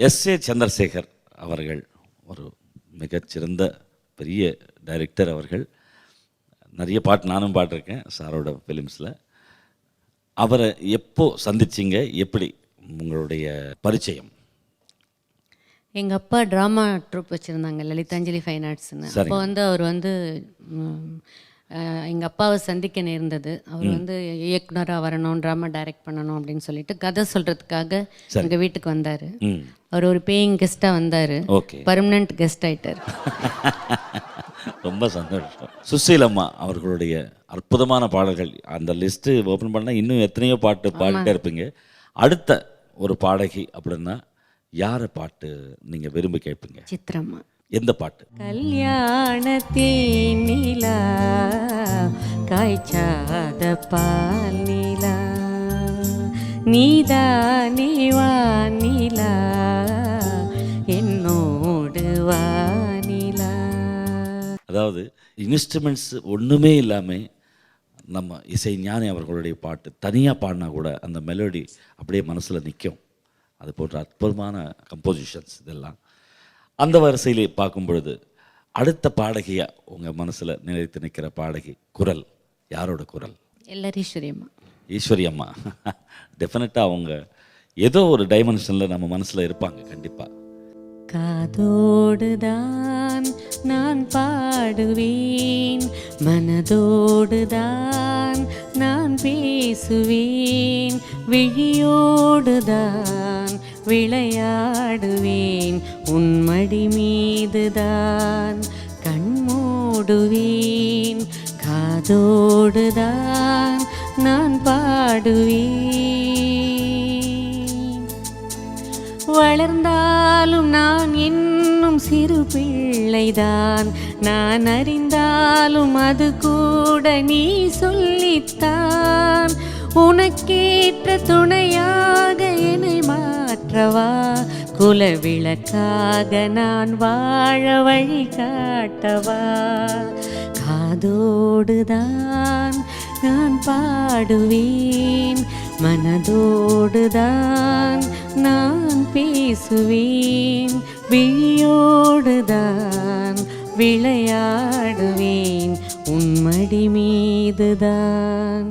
SA. Chandrasekhar அவர்கள் ஒரு மிகச்சிறந்த பெரிய டைரக்டர். அவர்கள் நிறைய பாட்டு நானும் பாட்டிருக்கேன் சாரோட ஃபிலிம்ஸில். அவரை எப்போ சந்திச்சிங்க? எப்படி உங்களுடைய பரிச்சயம்? எங்கள் அப்பா ட்ராமா ட்ரூப் வச்சுருந்தாங்க, லலிதாஞ்சலி ஃபைன் ஆர்ட்ஸ்னு. அப்போ வந்து அவர் வந்து எங்கள் அப்பாவை சந்திக்க நேர்ந்தது. அவர் வந்து இயக்குனராக வரணும், ட்ராமா டைரக்ட் பண்ணணும் அப்படின்னு சொல்லிட்டு கதை சொல்கிறதுக்காக எங்கள் வீட்டுக்கு வந்தார். அவர் ஒரு பேயிங் கெஸ்ட்டாக வந்தார். பர்மனெண்ட் கெஸ்ட் ஆகிட்டார். ரொம்ப சந்தோஷம். சுசீலம்மா அவர்களுடைய அற்புதமான பாடல்கள், அந்த லிஸ்ட்டு ஓப்பன் பண்ணால் இன்னும் எத்தனையோ பாட்டு பாடிட்டே இருப்பீங்க. அடுத்த ஒரு பாடகி அப்படின்னா யாரை பாட்டு நீங்கள் விரும்பி கேட்பீங்க? சித்ரம்மா. எந்த பாட்டு? கல்யாணத்தேன் நிலா காய்ச்சாத பால் நிலா நீதானே வானிலா என்னோடு வானிலா. அதாவது இன்ஸ்ட்ருமெண்ட்ஸ் ஒன்றுமே இல்லாமல் நம்ம இசை ஞானி அவர்களுடைய பாட்டு தனியாக பாடினா கூட அந்த மெலோடி அப்படியே மனசில் நிற்கும். அது போன்ற அற்புதமான கம்போசிஷன்ஸ் இதெல்லாம். அந்த வரிசையிலே பார்க்கும் பொழுது அடுத்த பாடகியாக உங்கள் மனசில் நிலைத்து நிற்கிற பாடகி குரல் யாரோட குரல்? எல்லாரும் ஈஸ்வரி அம்மா. ஈஸ்வரி அம்மா டெஃபினட்டாக அவங்க ஏதோ ஒரு டைமென்ஷனில் நம்ம மனசில் இருப்பாங்க கண்டிப்பாக. காதோடுதான் நான் பாடுவேன், மனதோடுதான் நான் பேசுவேன், விழியோடுதான் விளையாடுவேன், உன்மடி மீதுதான் கண்மூடுவேன், காதோடுதான் நான் பாடுவேன். வளர்ந்தாலும் நான் இன்னும் சிறு பிள்ளைதான், நான் அறிந்தாலும் அது கூட நீ சொல்லித்தான். உனக்கேற்ற துணையாக என்னை மாற்றவா, குலவிளக்காக நான் வாழ வழி காட்டவா. காதோடுதான் நான் பாடுவேன், மனதோடுதான் நான் பேசுவேன், விழியோடுதான் விளையாடுவேன், உன்மடி மீதுதான்